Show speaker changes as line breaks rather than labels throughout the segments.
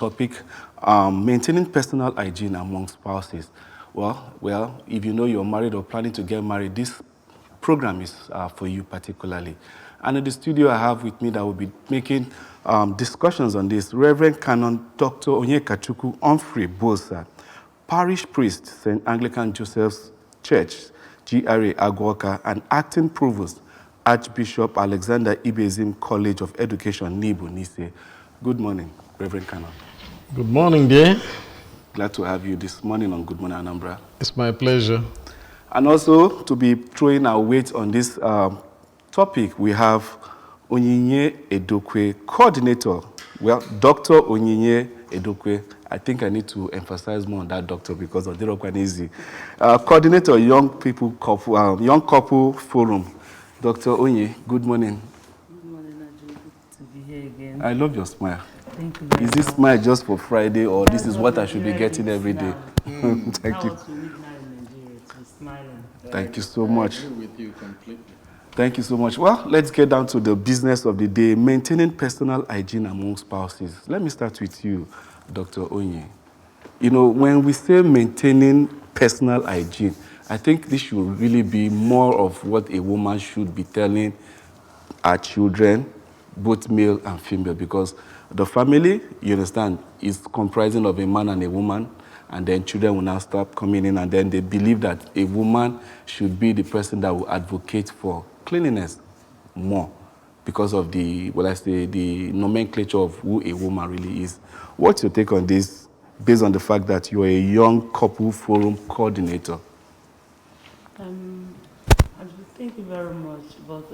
topic, maintaining personal hygiene among spouses. Well, if you know you're married or planning to get married, this program is for you particularly. And in the studio, I have with me that will be making discussions on this, Reverend Canon Dr. Onyekachuku Humphrey Bosa, Parish Priest, St. Anglican Joseph's Church, GRA Agwoka, and Acting Provost, Archbishop Alexander Ibezim College of Education, Nibu Nise. Good morning, Reverend Canon.
Good morning, dear.
Glad to have you this morning on Good Morning, Anambra.
It's my pleasure.
And also, to be throwing our weight on this topic, we have Onyinye Edokwe, coordinator. Well, Dr. Onyinye Edokwe. I think I need to emphasize more on that doctor because of Dirokwanezi. Coordinator, Young Couple Forum. Dr. Onye, good morning.
Good morning, Naju. Good to be here again.
I love your smile.
Thank you very
Is this
much.
smile just for Friday or
That's
this is what I should be getting every day? Thank you. Thank you so much.
I agree with you completely.
Thank you so much. Well, let's get down to the business of the day, maintaining personal hygiene among spouses. Let me start with you, Dr. Onye. You know, when we say maintaining personal hygiene, I think this should really be more of what a woman should be telling her children, both male and female, because the family, you understand, is comprising of a man and a woman, and then children will now start coming in, and then they believe that a woman should be the person that will advocate for cleanliness more because of the, the nomenclature of who a woman really is. What's your take on this, based on the fact that you're a Young Couple Forum coordinator?
Thank you very much. But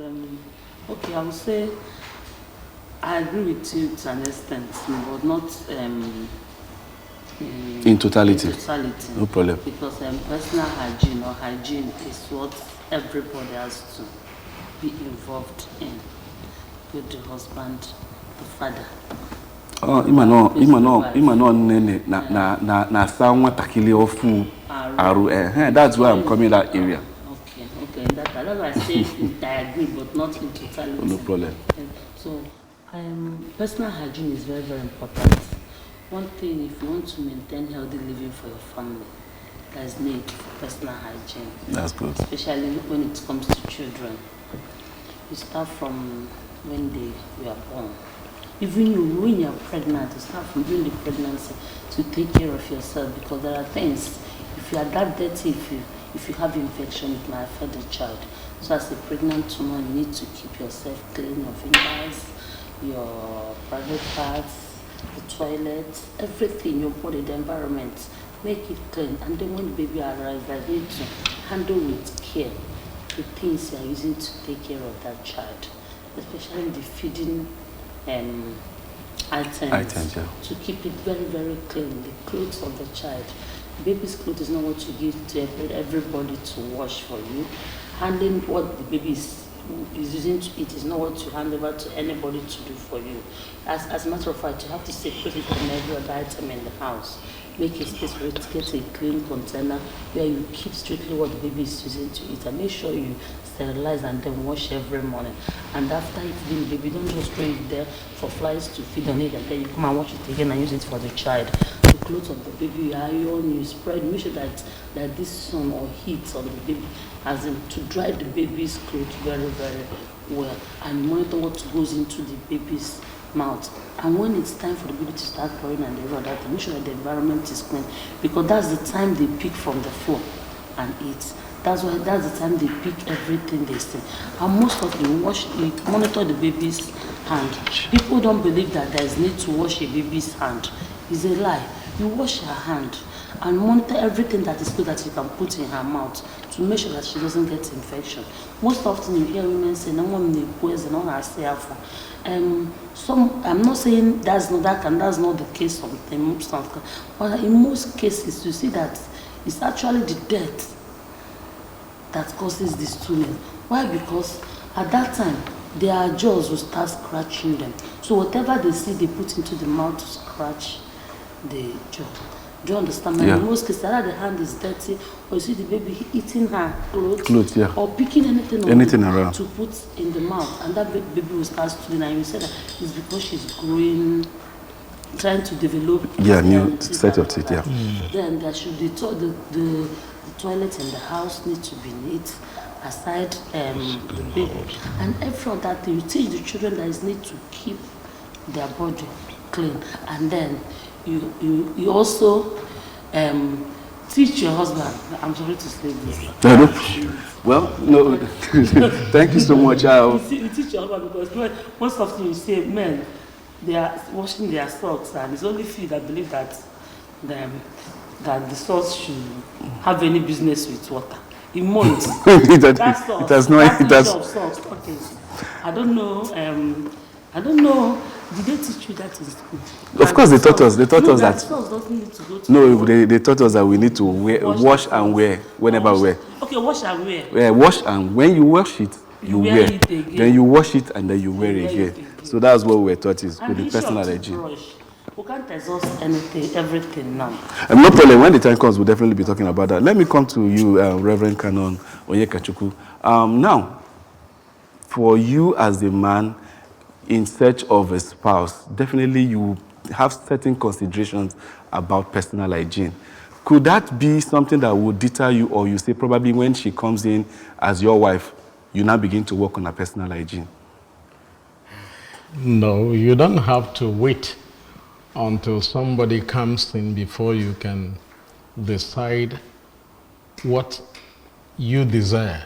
okay, I would say I agree with you to an extent, but not
in totality.
In totality.
No problem.
Because personal hygiene or hygiene is what everybody has to be involved in, with the husband, the father.
Oh, that's why I'm coming that area.
Okay, that's why I say I agree, but not in totality.
No problem.
So, personal hygiene is very, very important. One thing, if you want to maintain healthy living for your family, there's need for personal hygiene.
That's good.
Especially when it comes to children. You start from when they were born. Even when you're pregnant, you start from during the pregnancy to take care of yourself, because there are things, if you are that dirty, if you have infection, it might affect the child. So as a pregnant woman, you need to keep yourself clean, your fingers, your private parts, the toilet, everything, your body, the environment, make it clean. And then when the baby arrives, I need to handle with care the things you are using to take care of that child, especially the feeding items,
yeah.
To keep it very, very clean. The clothes of the child. Baby's clothes is not what you give to everybody to wash for you. Handling what the baby is using to eat is not what you hand over to anybody to do for you. As a matter of fact, you have to separate it from every other item in the house. Make a space for it to get a clean container where you keep strictly what the baby is using to eat, and make sure you sterilize and then wash every morning. And after feeding the baby, don't just throw it there for flies to feed on it, and then you come and wash it again and use it for the child. The clothes of the baby, you iron, you spread, make sure that this sun or heat on the baby, as in to dry the baby's clothes very, very well, and monitor what goes into the baby's mouth. And when it's time for the baby to start crying and every other thing, make sure that the environment is clean, because that's the time they pick from the floor and eat. That's the time they pick everything they see. And most of you monitor the baby's hand. People don't believe that there is need to wash a baby's hand. It's a lie. You wash her hand and monitor everything that is good that you can put in her mouth to make sure that she doesn't get infection. Most often you hear women say, "No one may poison on her self." I'm not saying that's not the case sometimes, but in most cases you see that it's actually the death that causes this tuning. Why? Because at that time their jaws will start scratching them. So whatever they see, they put into the mouth to scratch the jaw. Do you understand?
Yeah.
In most cases, either the hand is dirty, or you see the baby eating her
clothes, yeah.
or picking anything
around
to put in the mouth, and that baby will start stooling. And you say that it's because she's growing trying to develop
new
teeth
set of
and
teeth,
all
yeah.
that. Then there should be the toilet in the house need to be neat, aside the baby and every other thing. You teach the children that is need to keep their body clean, and then you also teach your husband. I'm sorry to say this.
Well, no, thank you so much.
You teach your husband because most often you say men, they are washing their socks, and it's only few that believe that the socks should have any business with water. In months, that socks, of socks. Okay, I don't know. I don't know. Did they teach you that in school?
Of course, they taught us. They taught us that.
Socks doesn't need to go to
No, they taught us that we need to wash and wear whenever we wear.
Okay, wash and wear.
Yeah, wash, and when you wash it, you wear.
It again.
Then you wash it and then you wear it again. So that's what we're taught is
And
with the personal hygiene.
We can't exhaust everything now.
No problem. When the time comes, we'll definitely be talking about that. Let me come to you, Reverend Canon Onyekachuku. Now, for you as a man in search of a spouse, definitely you have certain considerations about personal hygiene. Could that be something that would deter you, or you say probably when she comes in as your wife, you now begin to work on her personal hygiene?
No, you don't have to wait until somebody comes in before you can decide what you desire.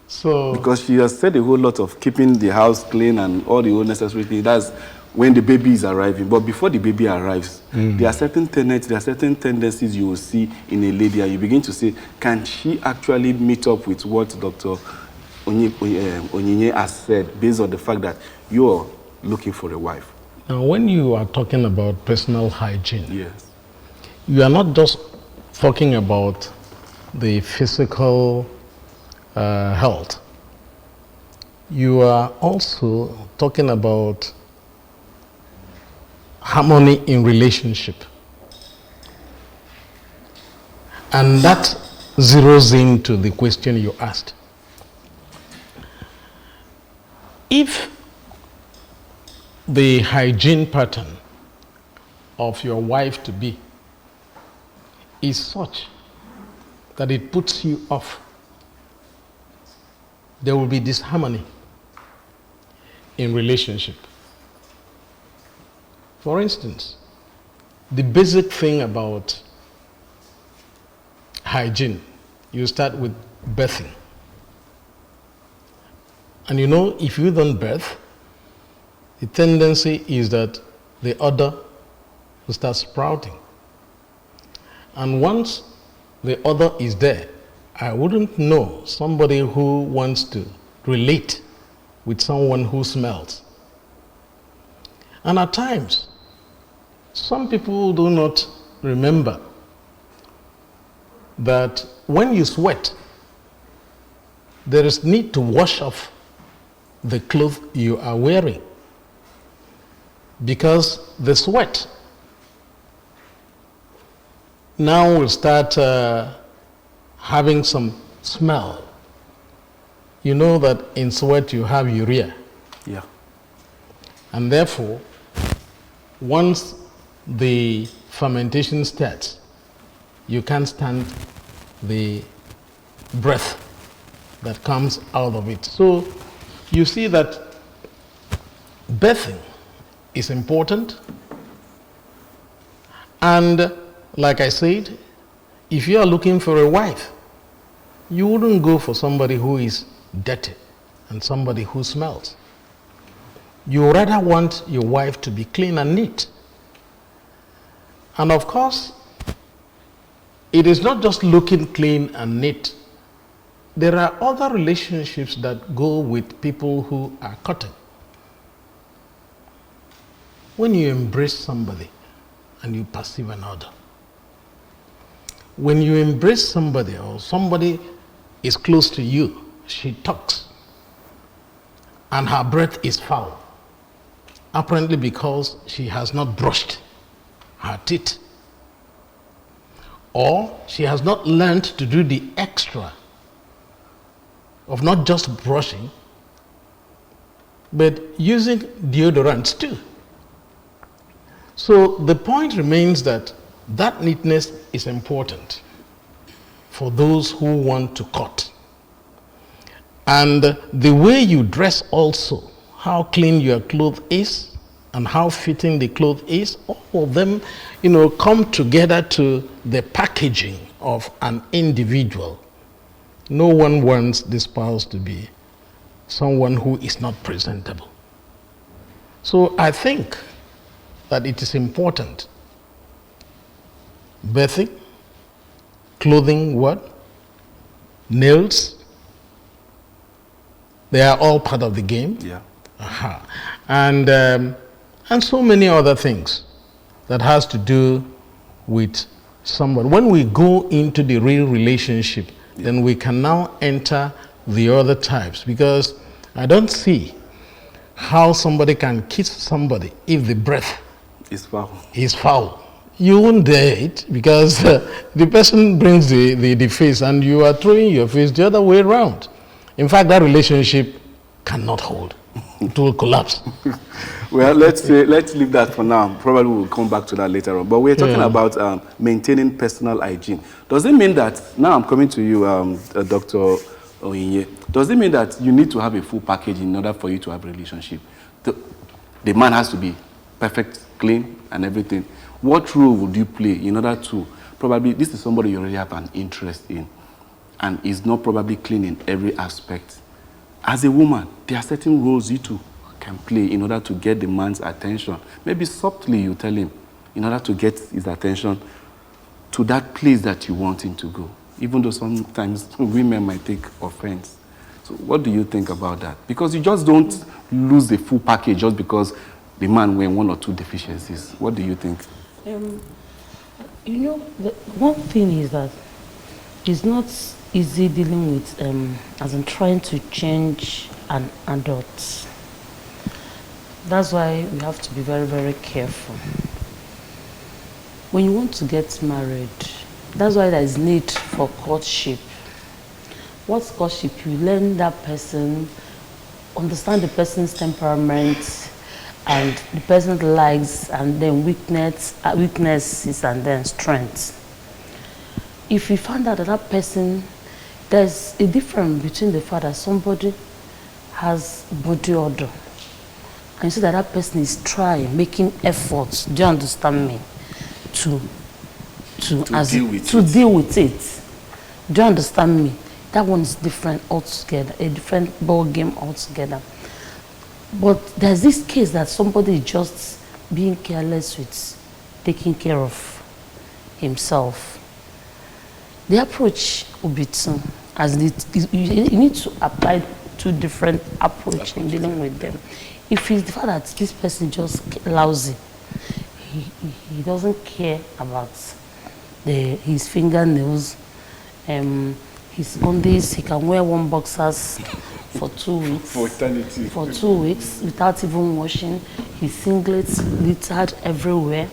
So,
because she has said a whole lot of keeping the house clean and all the whole necessary things. That's when the baby is arriving. But before the baby arrives, there are certain tenets, there are certain tendencies you will see in a lady, and you begin to say, can she actually meet up with what Dr. Onyinye has said, based on the fact that you're looking for a wife?
now when you are talking about personal hygiene,
Yes.
you are not just talking about the physical health. You are also talking about harmony in relationship. And that zeroes into the question you asked. If the hygiene pattern of your wife to be is such that it puts you off, there will be disharmony in relationship. For instance, the basic thing about hygiene, you start with birthing. And you know, if you don't birth, the tendency is that the udder will start sprouting. And once the udder is there, I wouldn't know somebody who wants to relate with someone who smells. And at times, some people do not remember that when you sweat, there is need to wash off the clothes you are wearing, because the sweat now will start having some smell. You know that in sweat you have urea.
Yeah.
And therefore, once the fermentation starts, you can't stand the breath that comes out of it. So you see that birthing is important. And like I said, if you are looking for a wife, you wouldn't go for somebody who is dirty and somebody who smells. You rather want your wife to be clean and neat. And of course, it is not just looking clean and neat. There are other relationships that go with people who are cutting. When you embrace somebody and you perceive another, when you embrace somebody or somebody is close to you, she talks and her breath is foul, apparently because she has not brushed her teeth, or she has not learned to do the extra of not just brushing, but using deodorants too. So the point remains that that neatness is important for those who want to cut. And the way you dress also, how clean your clothes is and how fitting the clothes is, all of them, come together to the packaging of an individual. No one wants the spouse to be someone who is not presentable. So I think that it is important. Bathing, clothing, what? Nails, they are all part of the game.
Yeah.
And so many other things that has to do with somebody. When we go into the real relationship, then we can now enter the other types, because I don't see how somebody can kiss somebody if the breath
It's foul.
is foul. You won't dare it, because the person brings the face and you are throwing your face the other way around. In fact, that relationship cannot hold. It will collapse.
Well, let's leave that for now. Probably we'll come back to that later on. But we're talking about maintaining personal hygiene. Does it mean that, now I'm coming to you, Dr. Oyinye, does it mean that you need to have a full package in order for you to have a relationship? The man has to be perfect, clean, and everything. What role would you play in order to, probably this is somebody you already have an interest in, and is not probably clean in every aspect. As a woman, there are certain roles you too can play in order to get the man's attention. Maybe subtly you tell him, in order to get his attention to that place that you want him to go. Even though sometimes women might take offense. So what do you think about that? Because you just don't lose the full package just because the man went one or two deficiencies. What do you think?
The one thing is that it's not easy dealing with, as in trying to change an adult. That's why we have to be very, very careful. When you want to get married, that's why there is need for courtship. What's courtship? You learn that person, understand the person's temperament, and the person's likes, and then weaknesses, and then strengths. If you find out that that person, there's a difference between the fact that somebody has body odor, and you see that that person is trying, making efforts, do you understand me, to deal with it. Do you understand me? That one is different altogether, a different ball game altogether. But there's this case that somebody is just being careless with taking care of himself. The approach will be two. You need to apply two different approaches in dealing with them. If it's the fact that this person is just lousy, he doesn't care about his fingernails, his undies, he can wear one boxers for 2 weeks.
For eternity.
For 2 weeks without even washing. His singlets littered everywhere.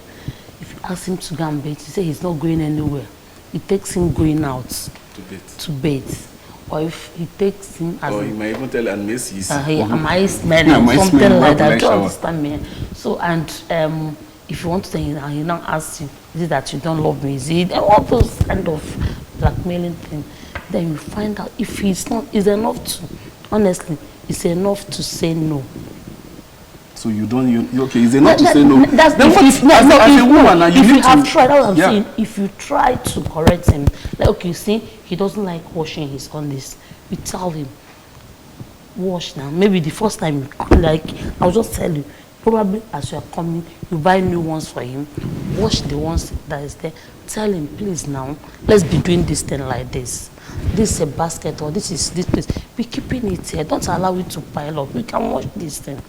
If you ask him to go and bathe, he says he's not going anywhere. It takes him going out to bathe. Or if he takes him as
you might even tell and miss his
am I smelling something like that. Do you understand me? So, and if you want to say, he now asks you, is it that you don't love me? Is it all those kind of blackmailing things? Then you find out if it's not, it's enough to, honestly, it's enough to say no.
So you don't, okay, it's enough to say no.
That's
then
if you have tried, that's what I'm saying, if you try to correct him, like, okay, you see, he doesn't like washing his undies, you tell him, wash now. Maybe the first time, like, I'll just tell you, probably as you are coming, you buy new ones for him, wash the ones that is there, tell him, please now, let's be doing this thing like this. This is a basket, or this is this place. Be keeping it here. Don't allow it to pile up. We can wash this thing.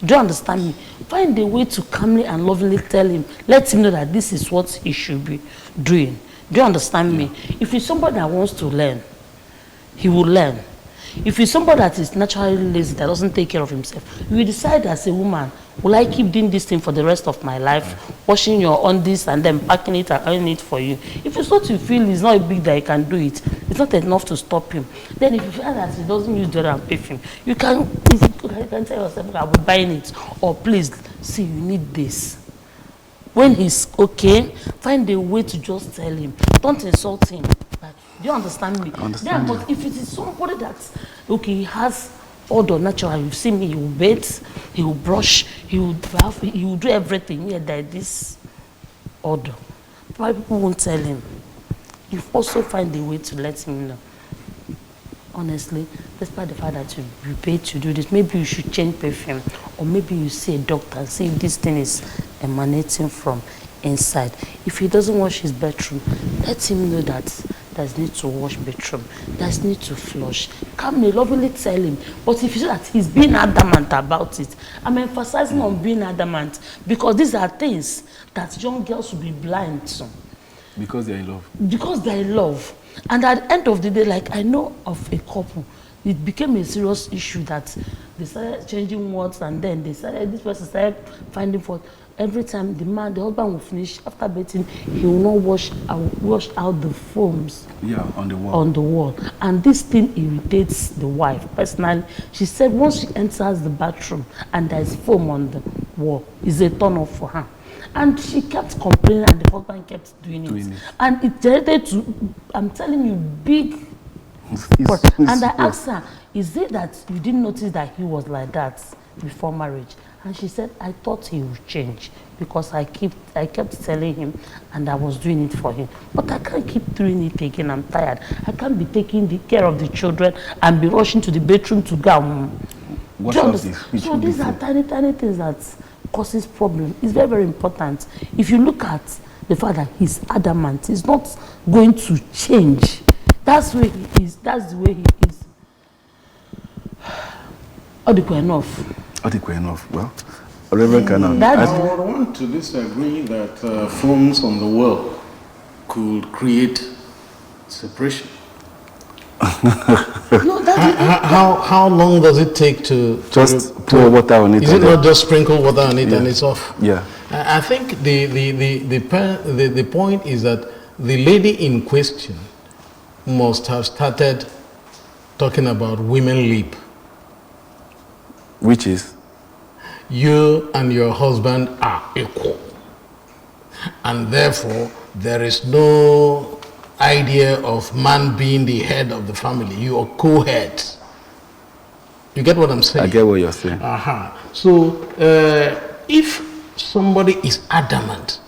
Do you understand me? Find a way to calmly and lovingly tell him, let him know that this is what he should be doing. Do you understand me? If it's somebody that wants to learn, he will learn. If it's somebody that is naturally lazy, that doesn't take care of himself, you will decide as a woman, will I keep doing this thing for the rest of my life, washing your undies and then packing it and earning it for you? If it's what you feel is not a big that you can do it, it's not enough to stop him. Then if you feel that he doesn't use deodorant and perfume, you can tell yourself, I will be buying it. Or please, see, you need this. When he's okay, find a way to just tell him. Don't insult him. Like, do you understand me?
I understand
Yeah, but if it is somebody that, okay, he has odor natural, you see me, he will bathe, he will brush, he will bath, he will do everything. Yeah, there is this odor. Why people won't tell him? You also find a way to let him know. Honestly, despite the fact that you paid to do this, maybe you should change perfume, or maybe you see a doctor and see if this thing is emanating from inside. If he doesn't wash his bedroom, let him know that there's need to wash bedroom, there's need to flush. Calmly, lovingly tell him. But if you see that he's being adamant about it, I'm emphasizing on being adamant, because these are things that young girls will be blind to.
Because they're in love.
Because they're in love. And at the end of the day, like I know of a couple, it became a serious issue that they started changing words, and then this person started finding fault. Every time the husband will finish after bathing, he will not wash out the foams.
Yeah, on the wall.
On the wall. And this thing irritates the wife. Personally, she said once she enters the bathroom and there's foam on the wall, it's a turn off for her. And she kept complaining, and the husband kept doing it. And it generated to, I'm telling you, big. And I asked her, is it that you didn't notice that he was like that before marriage? And she said, I thought he would change because I kept telling him and I was doing it for him. But I can't keep doing it again. I'm tired. I can't be taking care of the children and be rushing to the bedroom to go. So these are tiny things that causes problem. It's very, very important. If you look at the fact that he's adamant, he's not going to change. That's where he is. That's the way he is. Adequate enough.
Well, Reverend Canon.
I would want to disagree that phones on the wall could create separation.
No,
how long does it take to
just pour water on it?
Is it not just sprinkle water on it and it's off?
Yeah.
I think the point is that the lady in question must have started talking about women lip.
Which is?
You and your husband are equal. And therefore, there is no idea of man being the head of the family. You are co-heads. You get what I'm saying?
I get what you're saying.
So, if somebody is adamant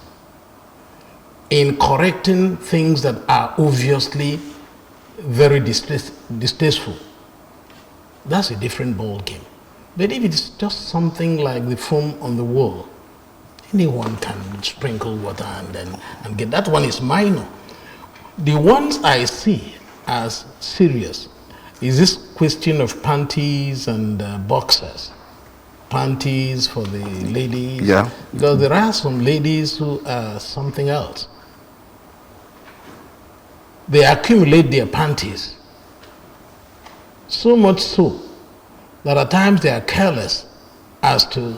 in correcting things that are obviously very distasteful, that's a different ball game. But if it's just something like the foam on the wall, anyone can sprinkle water and get that one is minor. The ones I see as serious is this question of panties and boxers. Panties for the ladies.
Yeah.
Because there are some ladies who are something else. They accumulate their panties. So much so that at times they are careless as to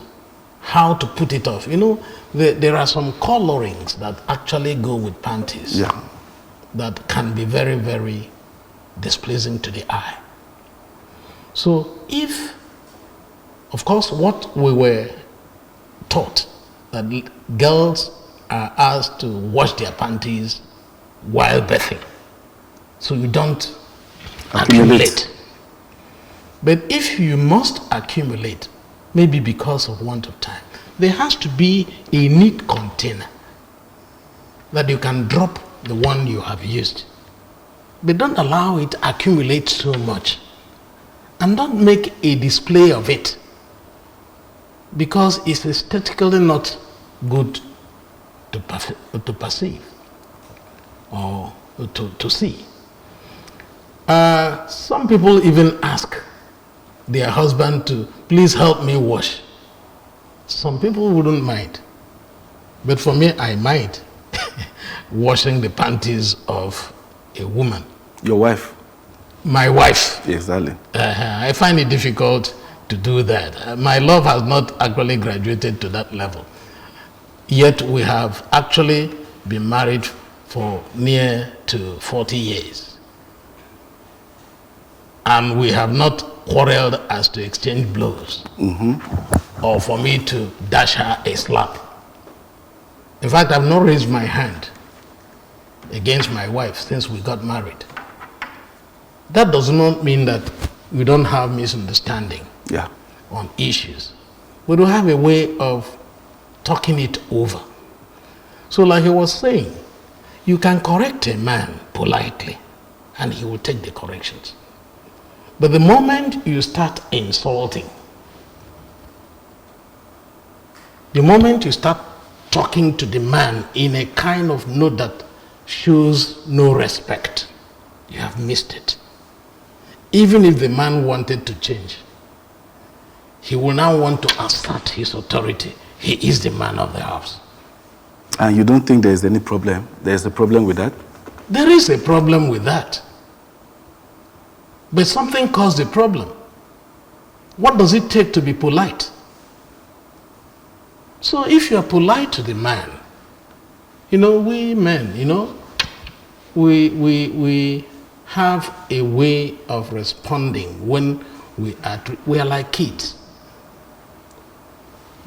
how to put it off. You know, there are some colorings that actually go with panties.
Yeah.
That can be very, very displeasing to the eye. So if, of course, what we were taught, that girls are asked to wash their panties while bathing, so you don't accumulate. But if you must accumulate, maybe because of want of time, there has to be a neat container that you can drop the one you have used. But don't allow it to accumulate so much. And don't make a display of it, because it's aesthetically not good to perceive or to see. Some people even ask their husband to please help me wash. Some people wouldn't mind, but for me, I mind washing the panties of a woman.
Your wife?
My wife.
Exactly.
I find it difficult to do that. My love has not actually graduated to that level. Yet we have actually been married for near to 40 years. And we have not quarreled as to exchange blows, or for me to dash her a slap. In fact, I've not raised my hand against my wife since we got married. That does not mean that we don't have misunderstanding on issues. We don't have a way of talking it over. So like I was saying, you can correct a man politely and he will take the corrections. But the moment you start insulting, the moment you start talking to the man in a kind of note that shows no respect, you have missed it. Even if the man wanted to change, he will now want to assert his authority. He is the man of the house.
And you don't think there's any problem? There's a problem with that?
There is a problem with that. But something caused the problem. What does it take to be polite? So if you're polite to the man, we men, we have a way of responding when we are like kids.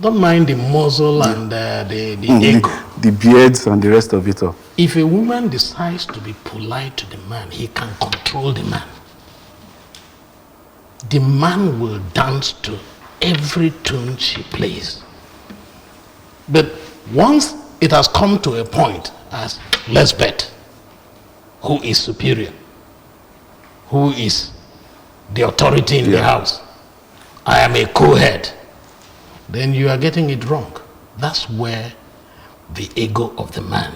Don't mind the muzzle and the ego.
The beards and the rest of it all.
If a woman decides to be polite to the man, he can control the man. The man will dance to every tune she plays. But once it has come to a point as, let's bet, who is superior? Who is the authority in the house? I am a co-head. Then you are getting it wrong. That's where the ego of the man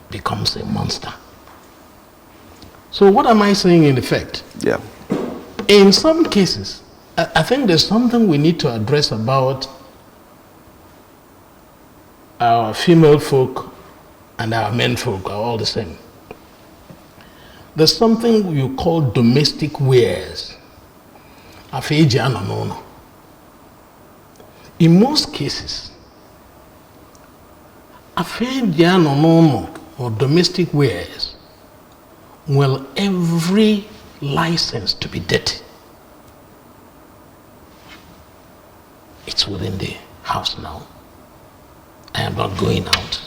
becomes a monster. So what am I saying in effect?
Yeah.
In some cases, I think there's something we need to address about our female folk and our men folk are all the same. There's something you call domestic wares. In most cases, or domestic wares will every license to be dirty. It's within the house now. I am not going out.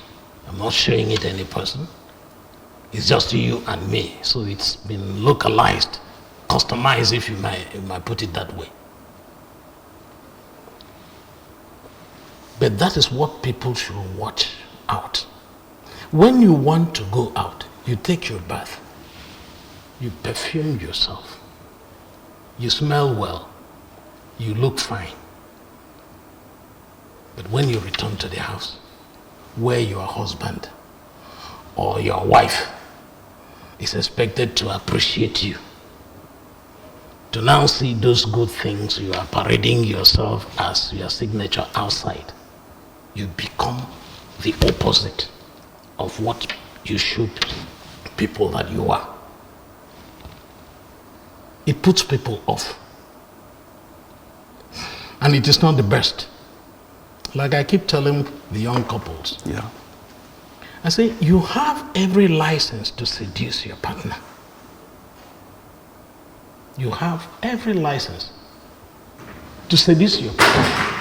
I'm not showing it to any person. It's just you and me. So it's been localized, customized, if you might put it that way. But that is what people should watch out. When you want to go out, you take your bath, you perfume yourself, you smell well, you look fine. But when you return to the house, where your husband or your wife is expected to appreciate you, to now see those good things, you are parading yourself as your signature outside. You become the opposite of what you should people that you are. It puts people off. And it is not the best. Like I keep telling the young couples.
Yeah.
I say, you have every license to seduce your partner. You have every license to seduce your partner.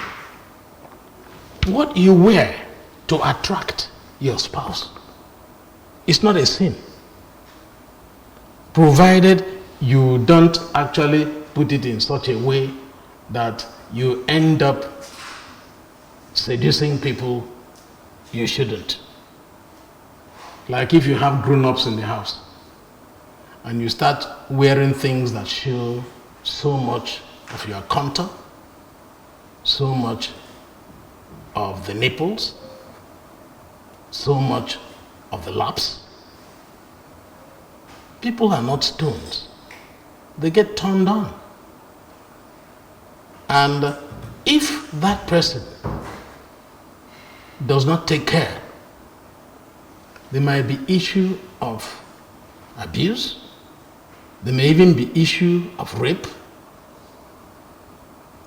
What you wear to attract your spouse is not a sin, provided you don't actually put it in such a way that you end up seducing people you shouldn't. Like if you have grown-ups in the house and you start wearing things that show so much of your contour, so much of the nipples, so much of the laps. People are not stones. They get turned on. And if that person does not take care, there might be issue of abuse. There may even be issue of rape.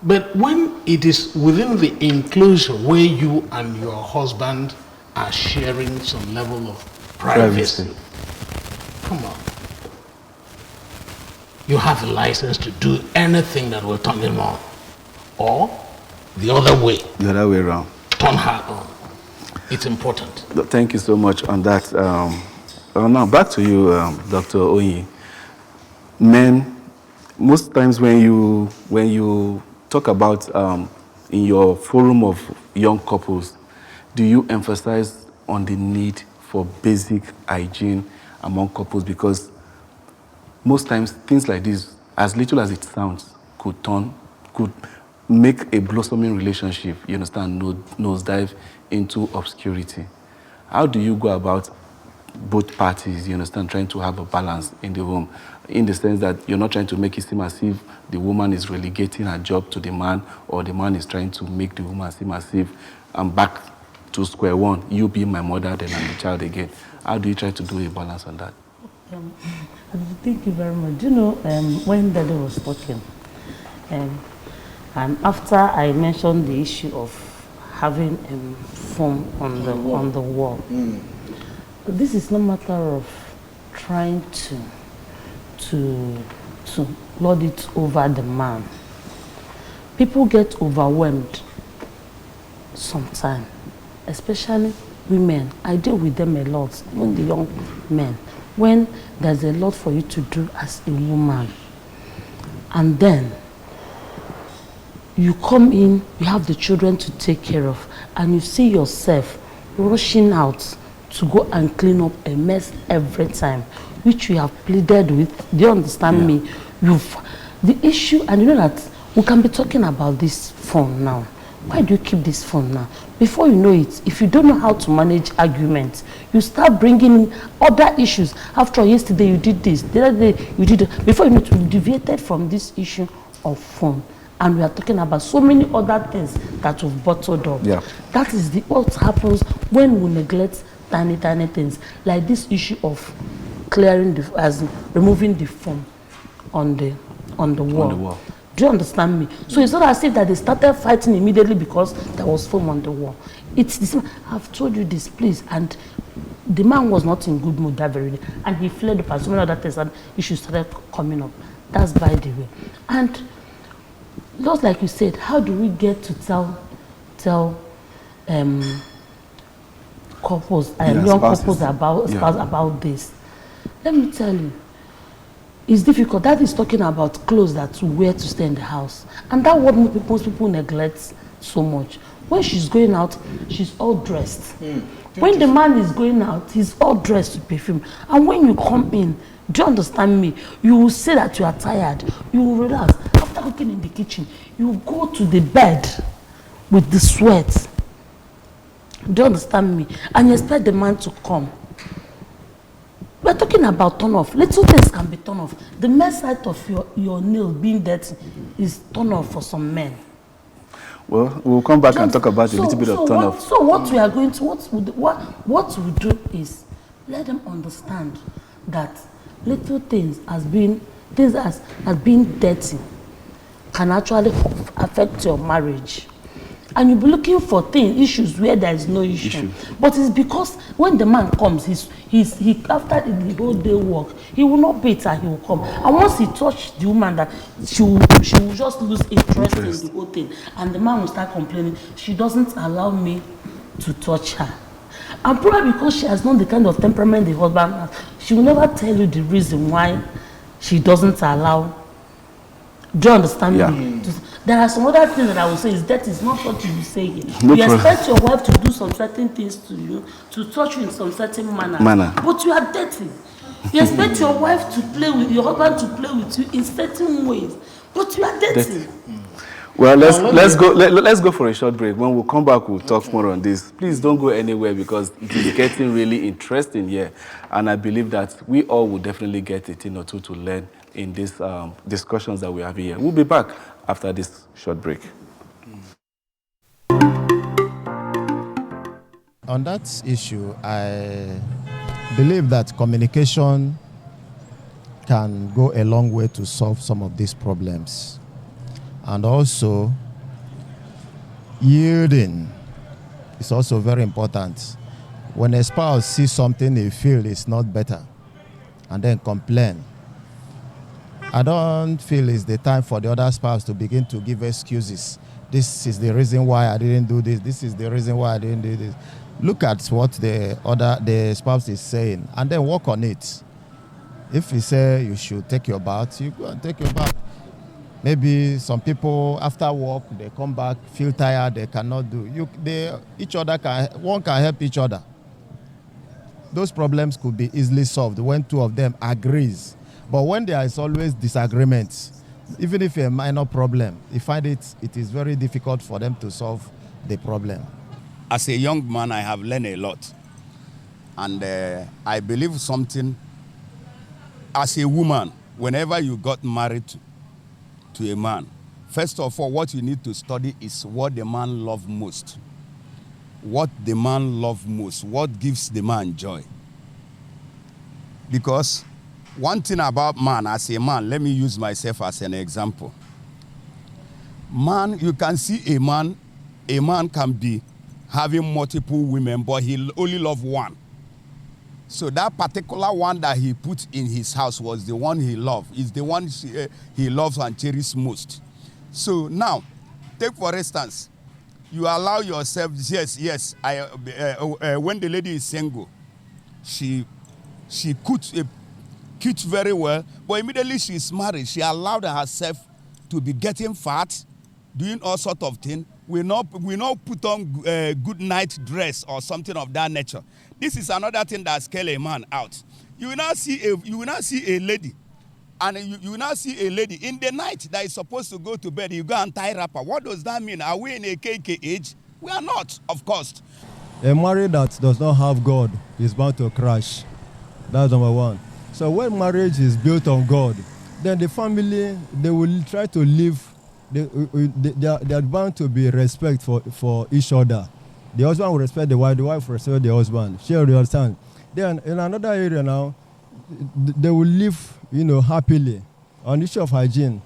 But when it is within the enclosure where you and your husband are sharing some level of privacy. Come on. You have a license to do anything that will turn him on. Or the other way.
The other way around.
Turn her on. It's important.
Thank you so much on that. Now back to you, Dr. Oyi. Men, most times when you talk about in your forum of young couples, do you emphasize on the need for basic hygiene among couples? Because most times things like this, as little as it sounds, could make a blossoming relationship, you understand, nosedive into obscurity. How do you go about both parties, you understand, trying to have a balance in the home, in the sense that you're not trying to make it seem as if the woman is relegating her job to the man, or the man is trying to make the woman seem as if I'm back to square one, you be my mother, then I'm the child again. How do you try to do a balance on that?
Thank you very much. You know, when Daddy was talking, and after I mentioned the issue of having a foam on the wall, this is no matter of trying to lord it over the man. People get overwhelmed sometimes, especially women. I deal with them a lot, even the young men, when there's a lot for you to do as a woman, and then you come in, you have the children to take care of, and you see yourself rushing out to go and clean up a mess every time, which you have pleaded with. Do you understand me? The issue, and you know that we can be talking about this phone now. Why do you keep this phone now? Before you know it, if you don't know how to manage arguments, you start bringing in other issues. After yesterday you did this, the other day you did that. Before you know it, we deviated from this issue of phone. And we are talking about so many other things that we've bottled up. Yeah. That is what happens when we neglect tiny things, like this issue of clearing removing the foam on the wall. Do you understand me? So it's not as if that they started fighting immediately because there was foam on the wall. It's this. I've told you this, please. And the man was not in good mood that very day, and he fled up, and so many other things and issues started coming up. That's by the way. And just like you said, how do we get to tell couples and young couples about this? Let me tell you, it's difficult. That is talking about clothes that to wear to stay in the house, and that what most people neglect so much. When she's going out, she's all dressed. When the man is going out, he's all dressed with perfume. And when you come in, do you understand me? You will say that you are tired. You will relax. After cooking in the kitchen, you go to the bed with the sweat. Do you understand me? And you expect the man to come. We're talking about turn off. Little things can be turn off. The mere sight of your nail being dirty is turn off for some men.
Well, we'll come back and talk about a little bit of turn off.
So what we are going to, what we do is let them understand that little things as being dirty can actually affect your marriage. And you'll be looking for issues where there is no issue. But it's because when the man comes, he after the whole day work, he will not beat her, he will come. And once he touches the woman, that she will just lose interest in the whole thing. And the man will start complaining, she doesn't allow me to touch her. And probably because she has known the kind of temperament the husband has, she will never tell you the reason why she doesn't allow. Do you understand me? There are some other things that I will say is that is not what you will say here. You expect your wife to do some certain things to you, to touch you in some certain manner. But you are dirty. You expect your wife to play with your husband to play with you in certain ways, but you are dirty.
Well, let's go for a short break. When we come back, we'll talk more on this. Please don't go anywhere because it is getting really interesting here, and I believe that we all will definitely get a thing or two to learn in these discussions that we have here. We'll be back after this short break.
On that issue, I believe that communication can go a long way to solve some of these problems. And also, yielding is also very important. When a spouse sees something they feel is not better and then complain, I don't feel it's the time for the other spouse to begin to give excuses. This is the reason why I didn't do this. This is the reason why I didn't do this. look at what the spouse is saying and then work on it. If you say you should take your bath, you go and take your bath. Maybe some people after work they come back, feel tired, they cannot do. One can help each other. Those problems could be easily solved when two of them agrees. But when there is always disagreements, even if a minor problem, you find it is very difficult for them to solve the problem.
As a young man, I have learned a lot. And I believe something, as a woman, whenever you got married to a man, first of all, what you need to study is what the man loves most. What the man loves most, what gives the man joy. Because one thing about man, as a man, let me use myself as an example. Man, you can see a man can be having multiple women, but he only loves one. So that particular one that he put in his house was the one he loved. Is the one he loves and cherishes most. So now, take for instance, you allow yourself, yes, when the lady is single, she cooks very well, but immediately she's married, she allowed herself to be getting fat, doing all sorts of things. We not put on good night dress or something of that nature. This is another thing that scare a man out. You will not see a lady, and you will not see a lady in the night that is supposed to go to bed. You go and tie wrapper. What does that mean? Are we in a KK age? We are not, of course.
A marriage that does not have God is bound to crash. That's number one. So when marriage is built on God, then the family, they will try to live. They are bound to be respect for each other. The husband will respect the wife will respect the husband. Sure, you understand? Then in another area now, they will live, happily. On the issue of hygiene,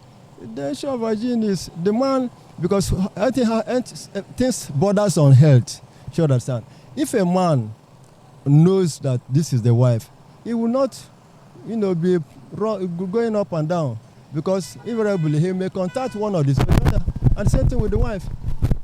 the issue of hygiene is the man, because I think things borders on health. Sure, understand? If a man knows that this is the wife, he will not, be going up and down, because invariably he may contact one of these people, and same thing with the wife.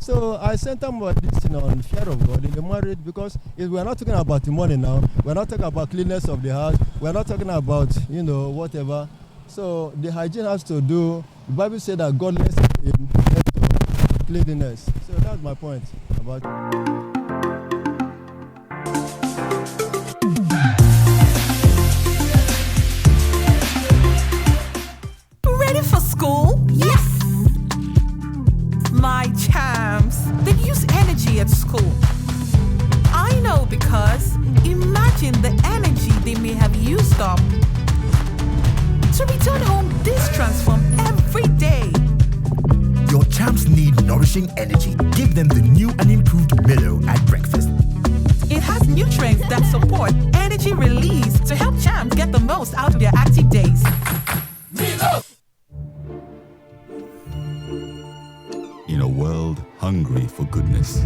So I center more this on fear of God in the marriage, because we are not talking about the money now. We are not talking about cleanness of the house. We are not talking about whatever. So the hygiene has to do. The Bible said that godliness in health of cleanliness. So that's my point about it.
For school? Yes! My champs, they use energy at school. I know, because imagine the energy they may have used up to return home this transform every day.
Your champs need nourishing energy. Give them the new and improved Milo at breakfast.
It has nutrients that support energy release to help champs get the most out of their active days.
Milo!
In a world hungry for goodness,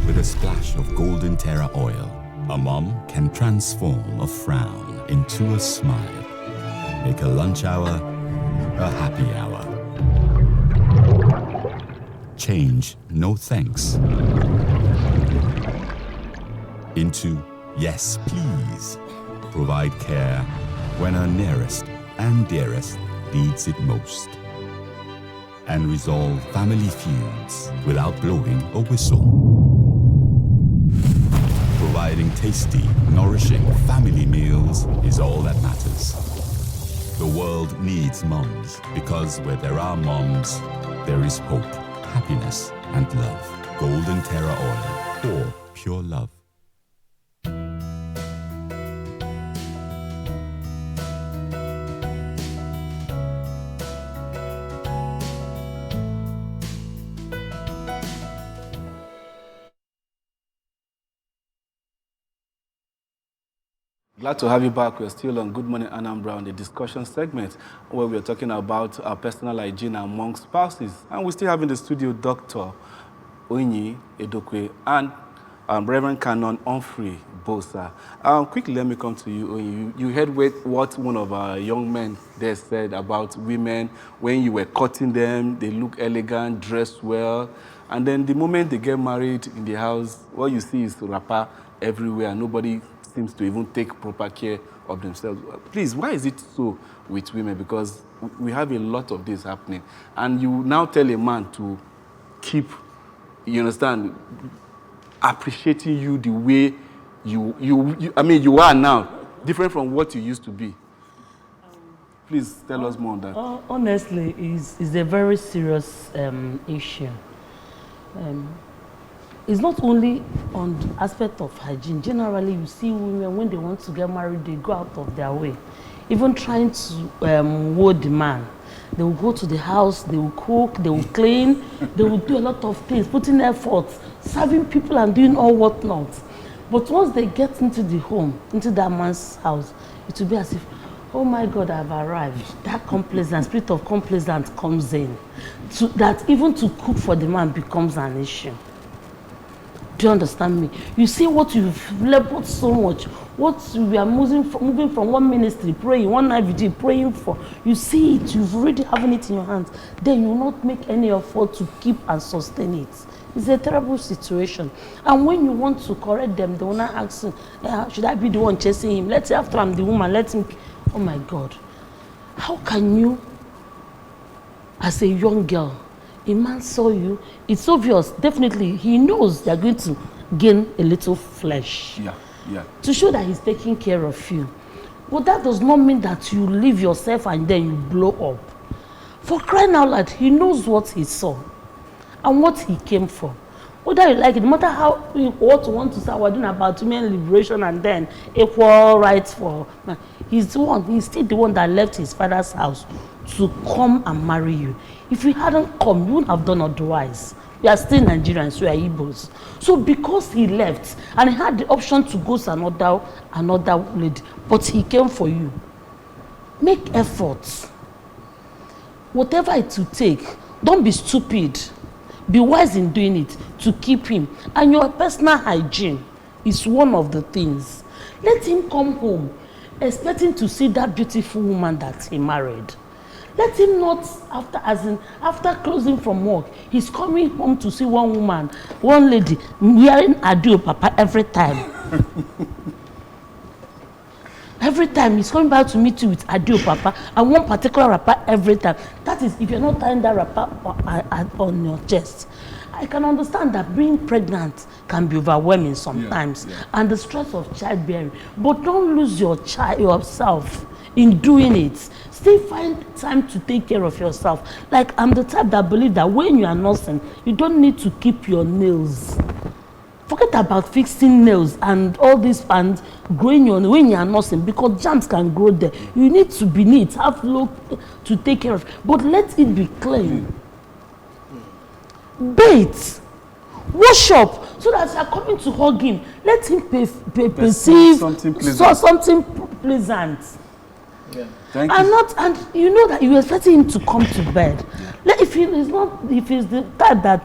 with a splash of golden Terra oil, a mom can transform a frown into a smile, make a lunch hour a happy hour, change no thanks into yes please, provide care when our nearest and dearest needs it most, and resolve family feuds without blowing a whistle. Providing tasty, nourishing family meals is all that matters. The world needs moms, because where there are moms, there is hope, happiness, and love. Golden Terra Oil, or pure love.
Glad to have you back. We're still on Good Morning Anambra on the discussion segment, where we're talking about our personal hygiene among spouses. And we still have in the studio Dr. Onyi Edokwe and Reverend Canon Humphrey both, sir. Quickly, let me come to you. You heard what one of our young men there said about women. When you were cutting them, they look elegant, dressed well. And then the moment they get married in the house, what you see is wrapper everywhere. Nobody seems to even take proper care of themselves. Please, why is it so with women? Because we have a lot of this happening. And you now tell a man to keep, you understand, appreciating you the way you are now, different from what you used to be. Please tell us more on that.
Honestly, it's a very serious issue. It's not only on the aspect of hygiene. Generally, you see women, when they want to get married, they go out of their way. Even trying to woo the man. They will go to the house, they will cook, they will clean, they will do a lot of things, putting effort, serving people and doing all whatnot. But once they get into the home, into that man's house, it will be as if, oh my God, I've arrived. That complaisance, spirit of complaisance comes in. That even to cook for the man becomes an issue. Do you understand me? You see what you've labored so much, what we are moving from one ministry, praying, one IVG, praying for. You see it, you've already having it in your hands. Then you will not make any effort to keep and sustain it. It's a terrible situation. And when you want to correct them, they will not ask, should I be the one chasing him? Let's say after I'm the woman, let him. Oh my God. How can you, as a young girl, a man saw you, it's obvious, definitely, he knows they're going to gain a little flesh.
Yeah.
To show that he's taking care of you. But that does not mean that you leave yourself and then you blow up. For crying out loud, he knows what he saw and what he came for. Whether you like it, no matter what you want to say, we're doing about women liberation and then equal rights for man. He's still the one that left his father's house to come and marry you. If he hadn't come, you wouldn't have done otherwise. We are still Nigerians, we are Igbos. So because he left and he had the option to go to another lady, but he came for you, make efforts. Whatever it will take, don't be stupid. Be wise in doing it to keep him. And your personal hygiene is one of the things. Let him come home expecting to see that beautiful woman that he married. Let him not, after closing from work, he's coming home to see one woman, one lady, wearing Adio Papa every time. Every time he's coming back to meet you with Adio Papa and one particular wrapper every time. That is, if you're not tying that wrapper on your chest. I can understand that being pregnant can be overwhelming sometimes, and the stress of childbearing. But don't lose yourself in doing it. Still find time to take care of yourself. Like, I'm the type that believe that when you are nursing, you don't need to keep your nails. Forget about fixing nails and all these and growing your nails when you are nursing, because germs can grow there. You need to be neat, have look to take care of, but let it be clean. Bathe, wash up, so that you are coming to hug him. Let him perceive something pleasant.
Yeah. Thank
and
you.
And you know that you are expecting him to come to bed. Like if he's the type that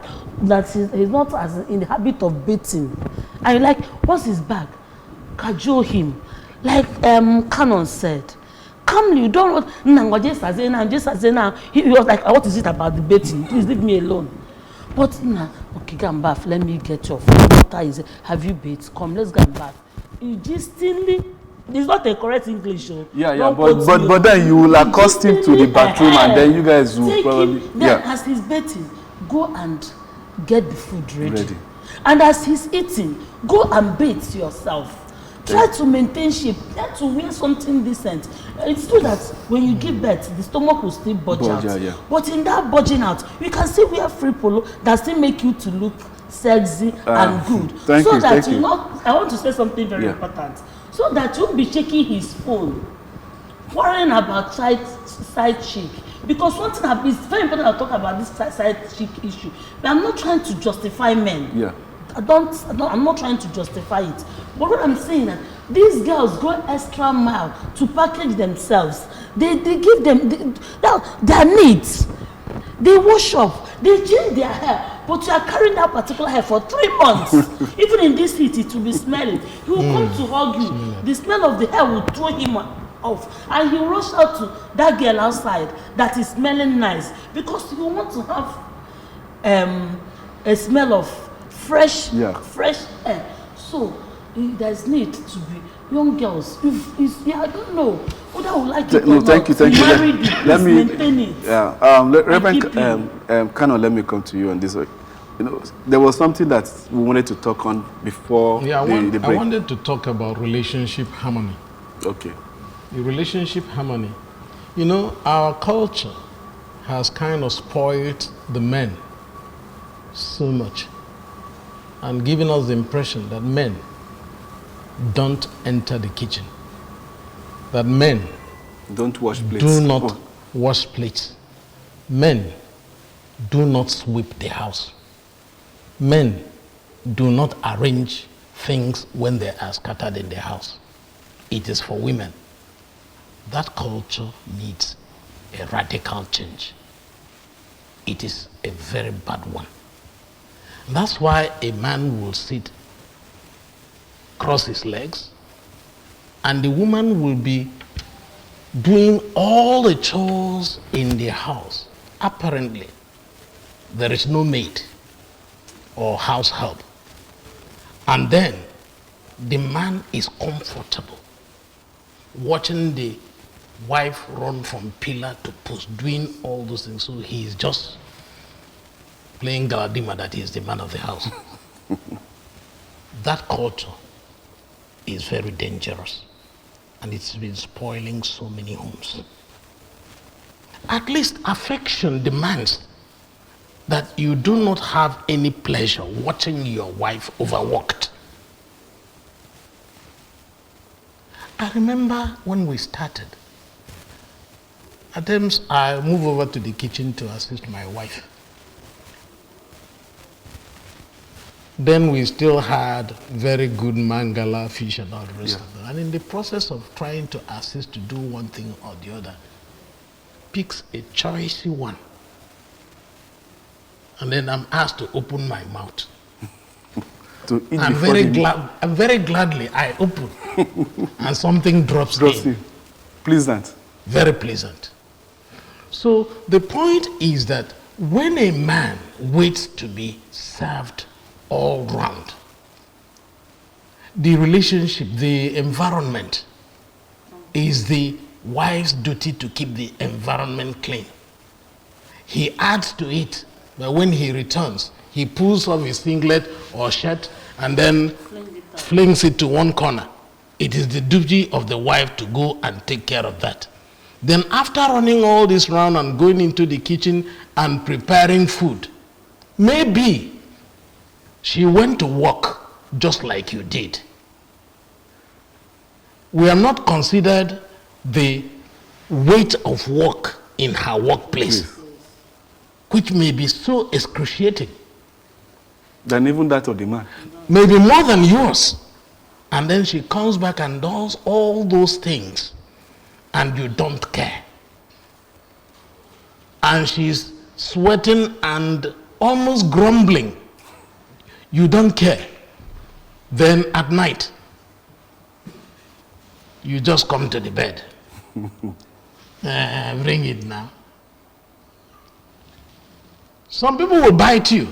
he's not as in the habit of bathing, and you like, once he's back, cajole him, like Canon said, calmly. You don't want he was like, what is it about the bathing? Please leave me alone. But okay, go and bath. Let me get your water. Have you bathed? Come, let's go and bath. You just it's not a correct English.
But then you will accost him to the bathroom, and then you guys will probably
as he's bathing, go and get the food ready. And as he's eating, go and bathe yourself. Try to maintain shape. Try to wear something decent. It's true that when you give birth, the stomach will still budge out.
Yeah.
But in that budging out, you can still wear free polo that still make you to look sexy and good.
Thank you.
I want to say something very important. So that you won't be shaking his phone, worrying about side chick. Because one thing it's very important to talk about this side chick issue. But I'm not trying to justify men.
Yeah.
I'm not trying to justify it. But what I'm saying is that these girls go extra mile to package themselves. They give them their needs. They wash up, they change their hair, but you are carrying that particular hair for 3 months. Even in this heat, it will be smelling. He will come to hug you. The smell of the hair will throw him off, and he will rush out to that girl outside that is smelling nice, because you want to have a smell of fresh air. So there's need to be young girls. I don't know whether I would like it or
thank you.
Let me maintain it.
Yeah. Reverend Kano, let me come to you on this. There was something that we wanted to talk on before the break.
I wanted to talk about relationship harmony.
Okay.
The relationship harmony. Our culture has kind of spoiled the men so much and given us the impression that men don't enter the kitchen, that men
don't wash plates,
do not wash plates, men do not sweep the house, men do not arrange things when they are scattered in the house. It is for women. That culture needs a radical change. It is a very bad one. That's why a man will sit, cross his legs, and the woman will be doing all the chores in the house. Apparently, there is no maid or house help. And then the man is comfortable watching the wife run from pillar to post, doing all those things. So he is just playing Galadima that he is the man of the house. That culture is very dangerous, and it's been spoiling so many homes. At least affection demands that you do not have any pleasure watching your wife overworked. I remember when we started, at times I move over to the kitchen to assist my wife. Then we still had very good mangala fish and all the rest of them. And in the process of trying to assist to do one thing or the other, picks a choicey one. And then I'm asked to open my mouth.
To eat
and very gladly I open and something drops in.
Pleasant.
Very pleasant. So the point is that when a man waits to be served all round, the relationship, the environment, is the wife's duty to keep the environment clean. He adds to it, but when he returns, he pulls off his singlet or shirt and then flings it to one corner. It is the duty of the wife to go and take care of that. Then after running all this round and going into the kitchen and preparing food, maybe she went to work just like you did. We have not considered the weight of work in her workplace, which may be so excruciating.
Than even that of the man.
Maybe more than yours. And then she comes back and does all those things, and you don't care. And she's sweating and almost grumbling. You don't care. Then at night, you just come to the bed. Bring it now. Some people will bite you.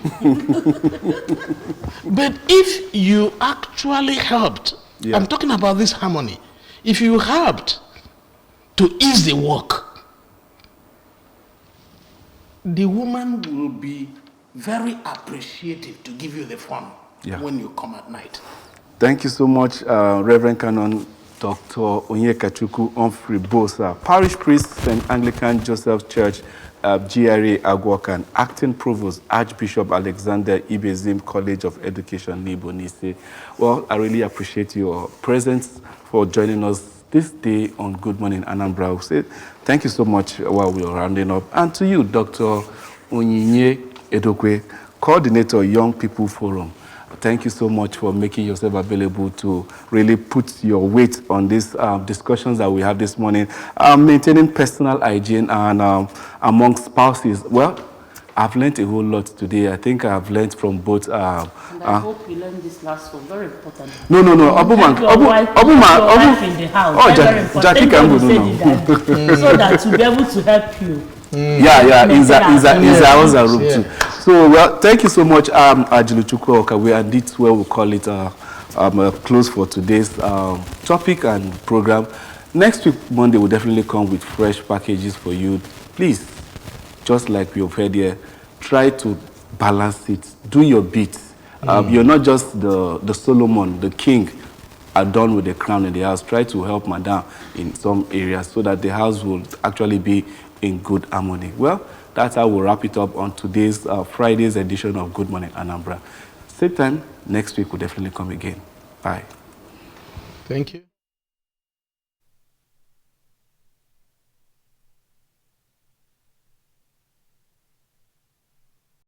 But if you actually helped, I'm talking about this harmony, if you helped to ease the work, the woman will be very appreciative to give you the fun when you come at night.
Thank you so much, Reverend Canon Dr. Onyekachuku Humphrey Bosa, Parish Priest, St. Anglican Joseph Church, GRA Agwokan, Acting Provost, Archbishop Alexander Ibezim College of Education, Nibonise. Well, I really appreciate your presence for joining us this day on Good Morning Anambra. Say thank you so much while we are rounding up. And to you, Dr. Onyinye Edokwe, Coordinator, Young People Forum. Thank you so much for making yourself available to really put your weight on these discussions that we have this morning. Maintaining personal hygiene and among spouses. Well, I've learned a whole lot today. I think I've learned from both.
And I hope you learn this last one. Very important.
No. Obuman.
In the house. Very important.
Jackie can go
so that to be able to help you.
Yeah. Is a room too. So well, thank you so much, Ajiluchukwu Okawe, and this where we call it close for today's topic and program. Next week Monday will definitely come with fresh packages for you. Please, just like we've heard here, try to balance it. Do your bit. You're not just the Solomon, the king, adorned with the crown in the house. Try to help Madam in some areas so that the house will actually be in good harmony. Well, that's how we'll wrap it up on today's Friday's edition of Good Morning Anambra. Same time, next week will definitely come again. Bye.
Thank you.